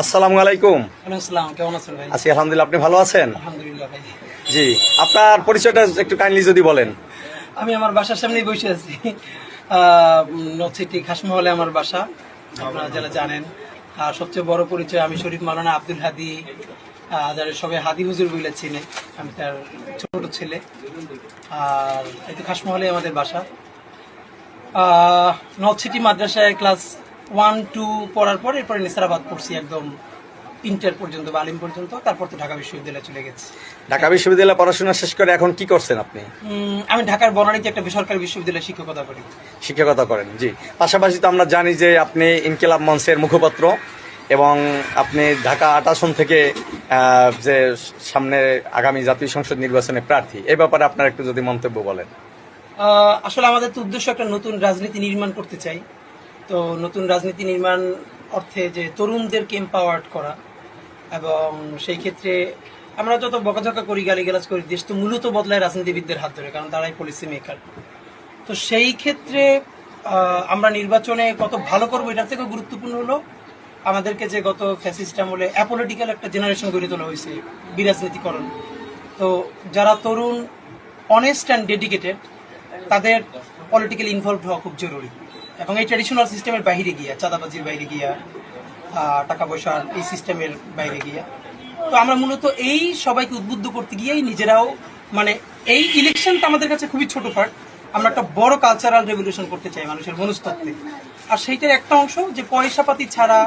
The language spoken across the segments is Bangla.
আসসালামু আলাইকুম। আসসালাম, কেমন আছেন ভাই? আছি আলহামদুলিল্লাহ, আপনি ভালো আছেন? আলহামদুলিল্লাহ ভাই। জি, আপনার পরিচয়টা একটু কাইন্ডলি যদি বলেন। আমি আমার বাসার সামনেই বসে আছি। নর্থ সিটি খাসমহলে আমার বাসা, আপনারা যারা জানেন। আর সবচেয়ে বড় পরিচয়, আমি শরীফ মাওলানা আব্দুল হাদি, যারা সবাই হাদি হুজুর বলে চিনে, আমি তার ছোট ছেলে। আর এই তো খাসমহলে আমাদের বাসা। নর্থ সিটি মাদ্রাসায় ক্লাস 1-2 পড়ার পর এরপরে নিসারাবাদ পড়ছি একদম ইন্টার পর্যন্ত বা আলিম পর্যন্ত, তারপর তো ঢাকা বিশ্ববিদ্যালয়ে চলে গেছে। ঢাকা বিশ্ববিদ্যালয়ে পড়াশোনা শেষ করে এখন কি করছেন আপনি? আমি ঢাকার বনানীতে একটা বেসরকারি বিশ্ববিদ্যালয়ে শিক্ষকতা করি। শিক্ষকতা করেন, জি। পাশাপাশি তো আমরা জানি যে আপনি ইনকিলাব মঞ্চের মুখপাত্র এবং আপনি ঢাকা ৮ আসন থেকে যে সামনে আগামী জাতীয় সংসদ নির্বাচনে প্রার্থী, এই ব্যাপারে আপনার একটু যদি মন্তব্য বলেন। আসলে আমাদের তো উদ্দেশ্য একটা নতুন রাজনীতি নির্মাণ করতে চাই। তো নতুন রাজনীতি নির্মাণ অর্থে যে তরুণদেরকে এম্পাওয়ার্ড করা, এবং সেই ক্ষেত্রে আমরা যত বকাঝকা করি, গালিগালাজ করি, দেশ তো মূলত বদলায় রাজনীতিবিদদের হাত ধরে, কারণ তারাই পলিসি মেকার। তো সেই ক্ষেত্রে আমরা নির্বাচনে কত ভালো করবো এটার থেকে গুরুত্বপূর্ণ হলো আমাদেরকে যে গত ফ্যাসিস্ট আমলে অ্যাপলিটিক্যাল একটা জেনারেশন গড়ে তোলা হয়েছে, বিরাজনীতিকরণ। তো যারা তরুণ, অনেস্ট অ্যান্ড ডেডিকেটেড, তাদের পলিটিক্যালি ইনভলভ হওয়া খুব জরুরি। এবং এই ট্র্যাডিশনাল সিস্টেমের বাইরে গিয়া, চাঁদাবাজির বাইরে গিয়া, টাকা পয়সার এই সিস্টেমের বাইরে গিয়া, তো আমরা মূলত এই সবাইকে উদ্বুদ্ধ করতে গিয়েই নিজেরাও, মানে এই ইলেকশনটা আমাদের কাছে খুবই ছোট পার্ট। আমরা একটা বড় কালচারাল রেভলিউশন করতে চাই মানুষের মনস্তত্ত্বে। আর সেইটার একটা অংশ যে পয়সাপাতি ছাড়া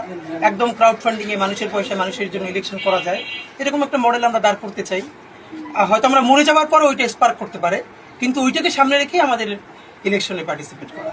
একদম ক্রাউড ফান্ডিং এ মানুষের পয়সায় মানুষের জন্য ইলেকশন করা যায়, এরকম একটা মডেল আমরা দাঁড় করতে চাই। হয়তো আমরা মরে যাওয়ার পর ওইটা স্পার্ক করতে পারে, কিন্তু ওইটাকে সামনে রেখে আমাদের ইলেকশনে পার্টিসিপেট করা।